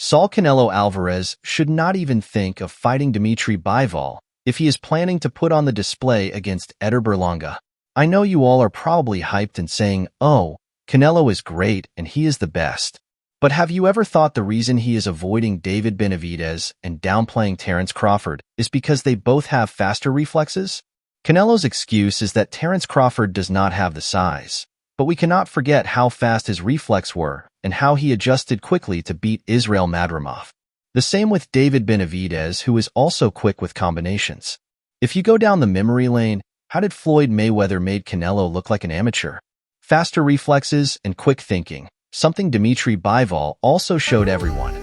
Saul Canelo Alvarez should not even think of fighting Dmitry Bivol if he is planning to put on the display against Edgar Berlanga. I know you all are probably hyped and saying, oh, Canelo is great and he is the best. But have you ever thought the reason he is avoiding David Benavidez and downplaying Terence Crawford is because they both have faster reflexes? Canelo's excuse is that Terence Crawford does not have the size. But we cannot forget how fast his reflexes were and how he adjusted quickly to beat Israel Madrimov. The same with David Benavidez, who is also quick with combinations. If you go down the memory lane, how did Floyd Mayweather made Canelo look like an amateur? Faster reflexes and quick thinking, something Dmitry Bivol also showed everyone.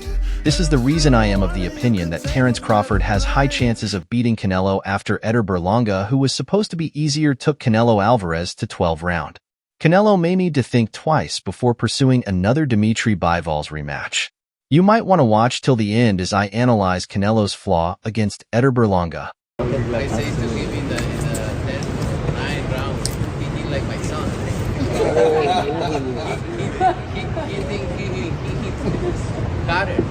This is the reason I am of the opinion that Terence Crawford has high chances of beating Canelo after Edgar Berlanga, who was supposed to be easier, took Canelo Alvarez to 12 rounds. Canelo may need to think twice before pursuing another Dmitry Bivol's rematch. You might want to watch till the end as I analyze Canelo's Flaw against Edgar Berlanga. I say to him in the 10, 9 rounds, he hit like my son. he got it.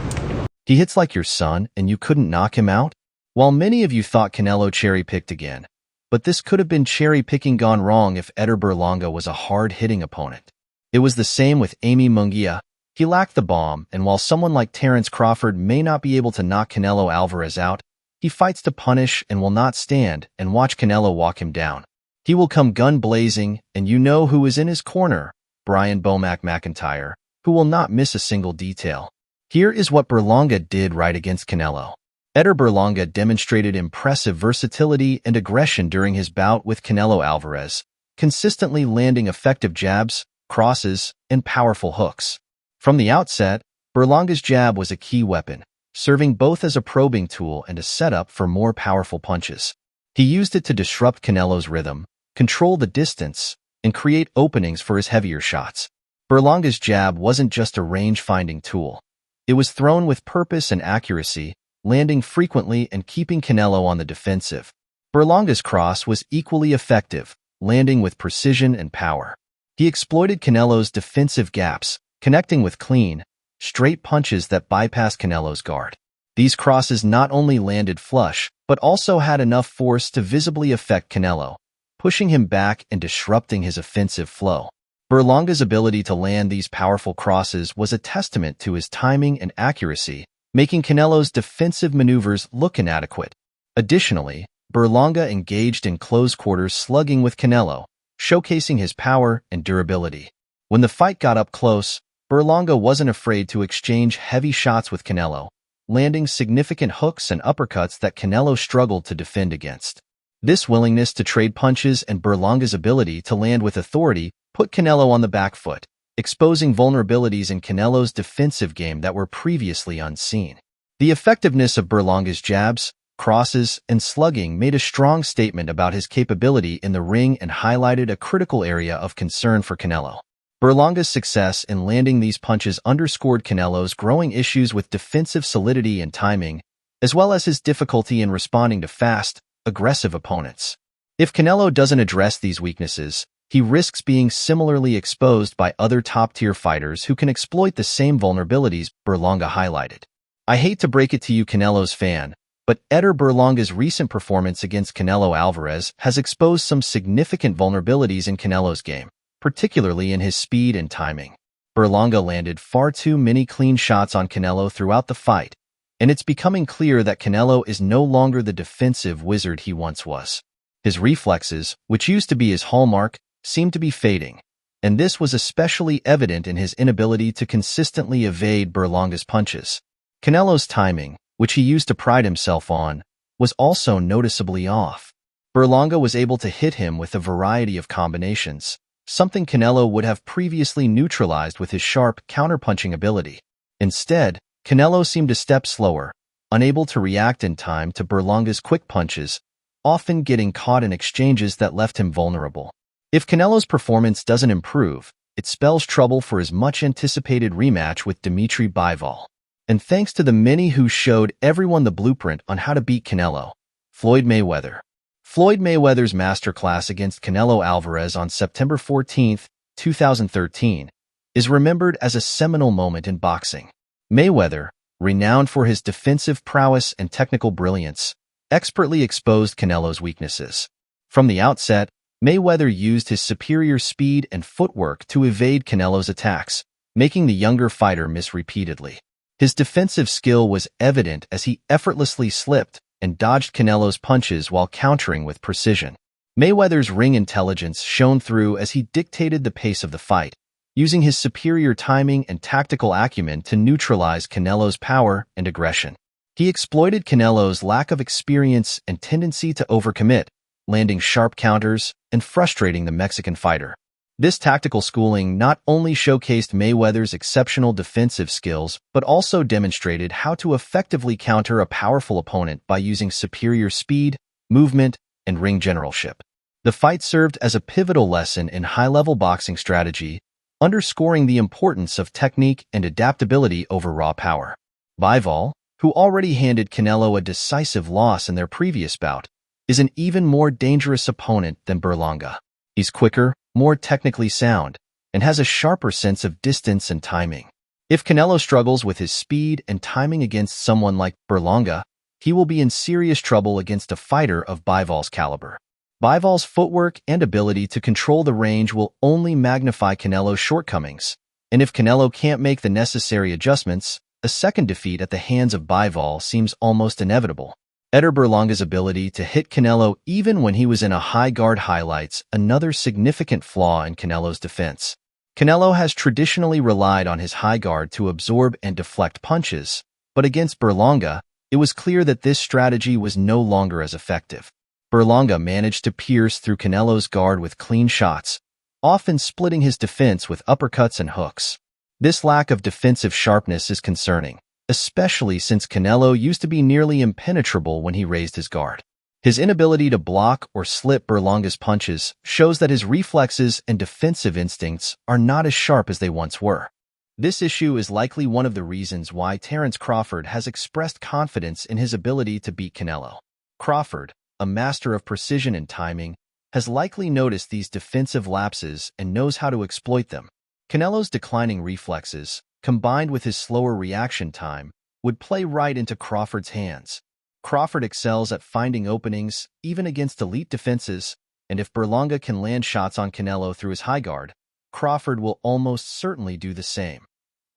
He hits like your son and you couldn't knock him out? While many of you thought Canelo cherry-picked again, but this could have been cherry-picking gone wrong if Edgar Berlanga was a hard-hitting opponent. It was the same with Amy Munguia. He lacked the bomb, and while someone like Terence Crawford may not be able to knock Canelo Alvarez out, he fights to punish and will not stand and watch Canelo walk him down. He will come gun-blazing, and you know who is in his corner, Brian Bomac McIntyre, who will not miss a single detail. Here is what Berlanga did right against Canelo. Edgar Berlanga demonstrated impressive versatility and aggression during his bout with Canelo Alvarez, consistently landing effective jabs, crosses, and powerful hooks. From the outset, Berlanga's jab was a key weapon, serving both as a probing tool and a setup for more powerful punches. He used it to disrupt Canelo's rhythm, control the distance, and create openings for his heavier shots. Berlanga's jab wasn't just a range-finding tool. It was thrown with purpose and accuracy, landing frequently and keeping Canelo on the defensive. Berlanga's cross was equally effective, landing with precision and power. He exploited Canelo's defensive gaps, connecting with clean, straight punches that bypassed Canelo's guard. These crosses not only landed flush, but also had enough force to visibly affect Canelo, pushing him back and disrupting his offensive flow. Berlanga's ability to land these powerful crosses was a testament to his timing and accuracy, making Canelo's defensive maneuvers look inadequate. Additionally, Berlanga engaged in close quarters slugging with Canelo, showcasing his power and durability. When the fight got up close, Berlanga wasn't afraid to exchange heavy shots with Canelo, landing significant hooks and uppercuts that Canelo struggled to defend against. This willingness to trade punches and Berlanga's ability to land with authority put Canelo on the back foot, exposing vulnerabilities in Canelo's defensive game that were previously unseen. The effectiveness of Berlanga's jabs, crosses, and slugging made a strong statement about his capability in the ring and highlighted a critical area of concern for Canelo. Berlanga's success in landing these punches underscored Canelo's growing issues with defensive solidity and timing, as well as his difficulty in responding to fast, aggressive opponents. If Canelo doesn't address these weaknesses, he risks being similarly exposed by other top-tier fighters who can exploit the same vulnerabilities Berlanga highlighted. I hate to break it to you, Canelo's fan, but Edgar Berlanga's recent performance against Canelo Alvarez has exposed some significant vulnerabilities in Canelo's game, particularly in his speed and timing. Berlanga landed far too many clean shots on Canelo throughout the fight, and it's becoming clear that Canelo is no longer the defensive wizard he once was. His reflexes, which used to be his hallmark, seemed to be fading, and this was especially evident in his inability to consistently evade Berlanga's punches. Canelo's timing, which he used to pride himself on, was also noticeably off. Berlanga was able to hit him with a variety of combinations, something Canelo would have previously neutralized with his sharp counterpunching ability. Instead, Canelo seemed to step slower, unable to react in time to Berlanga's quick punches, often getting caught in exchanges that left him vulnerable. If Canelo's performance doesn't improve, it spells trouble for his much-anticipated rematch with Dmitry Bivol. And thanks to the many who showed everyone the blueprint on how to beat Canelo, Floyd Mayweather. Floyd Mayweather's masterclass against Canelo Alvarez on September 14, 2013, is remembered as a seminal moment in boxing. Mayweather, renowned for his defensive prowess and technical brilliance, expertly exposed Canelo's weaknesses. From the outset, Mayweather used his superior speed and footwork to evade Canelo's attacks, making the younger fighter miss repeatedly. His defensive skill was evident as he effortlessly slipped and dodged Canelo's punches while countering with precision. Mayweather's ring intelligence shone through as he dictated the pace of the fight, using his superior timing and tactical acumen to neutralize Canelo's power and aggression. He exploited Canelo's lack of experience and tendency to overcommit, landing sharp counters and frustrating the Mexican fighter. This tactical schooling not only showcased Mayweather's exceptional defensive skills, but also demonstrated how to effectively counter a powerful opponent by using superior speed, movement, and ring generalship. The fight served as a pivotal lesson in high-level boxing strategy, underscoring the importance of technique and adaptability over raw power. Bivol, who already handed Canelo a decisive loss in their previous bout, is an even more dangerous opponent than Berlanga. He's quicker, more technically sound, and has a sharper sense of distance and timing. If Canelo struggles with his speed and timing against someone like Berlanga, he will be in serious trouble against a fighter of Bivol's caliber. Bivol's footwork and ability to control the range will only magnify Canelo's shortcomings, and if Canelo can't make the necessary adjustments, a second defeat at the hands of Bivol seems almost inevitable. Edgar Berlanga's ability to hit Canelo even when he was in a high guard highlights another significant flaw in Canelo's defense. Canelo has traditionally relied on his high guard to absorb and deflect punches, but against Berlanga, it was clear that this strategy was no longer as effective. Berlanga managed to pierce through Canelo's guard with clean shots, often splitting his defense with uppercuts and hooks. This lack of defensive sharpness is concerning, especially since Canelo used to be nearly impenetrable when he raised his guard. His inability to block or slip Berlanga's punches shows that his reflexes and defensive instincts are not as sharp as they once were. This issue is likely one of the reasons why Terence Crawford has expressed confidence in his ability to beat Canelo. Crawford, a master of precision and timing, has likely noticed these defensive lapses and knows how to exploit them. Canelo's declining reflexes, combined with his slower reaction time, would play right into Crawford's hands. Crawford excels at finding openings, even against elite defenses, and if Berlanga can land shots on Canelo through his high guard, Crawford will almost certainly do the same,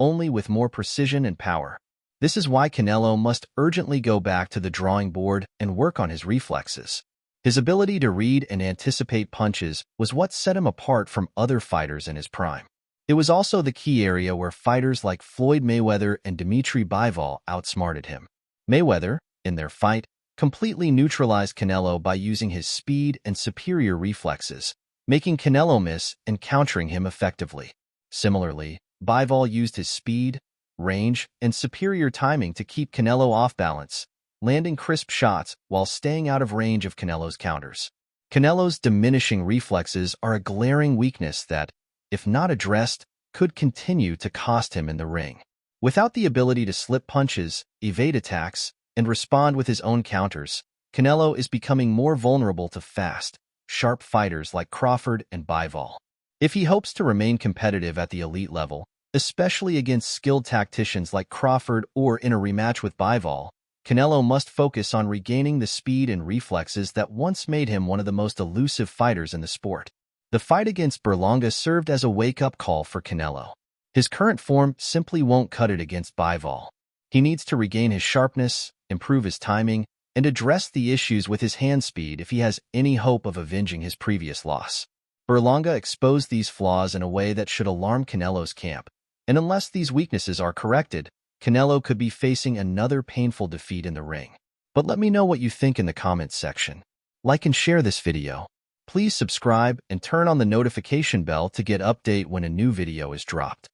only with more precision and power. This is why Canelo must urgently go back to the drawing board and work on his reflexes. His ability to read and anticipate punches was what set him apart from other fighters in his prime. It was also the key area where fighters like Floyd Mayweather and Dmitry Bivol outsmarted him. Mayweather, in their fight, completely neutralized Canelo by using his speed and superior reflexes, making Canelo miss and countering him effectively. Similarly, Bivol used his speed, range, and superior timing to keep Canelo off balance, landing crisp shots while staying out of range of Canelo's counters. Canelo's diminishing reflexes are a glaring weakness that, if not addressed, could continue to cost him in the ring. Without the ability to slip punches, evade attacks, and respond with his own counters, Canelo is becoming more vulnerable to fast, sharp fighters like Crawford and Bivol. If he hopes to remain competitive at the elite level, especially against skilled tacticians like Crawford or in a rematch with Bivol, Canelo must focus on regaining the speed and reflexes that once made him one of the most elusive fighters in the sport. The fight against Berlanga served as a wake-up call for Canelo. His current form simply won't cut it against Bivol. He needs to regain his sharpness, improve his timing, and address the issues with his hand speed if he has any hope of avenging his previous loss. Berlanga exposed these flaws in a way that should alarm Canelo's camp, and unless these weaknesses are corrected, Canelo could be facing another painful defeat in the ring. But let me know what you think in the comments section. Like and share this video. Please subscribe and turn on the notification bell to get update when a new video is dropped.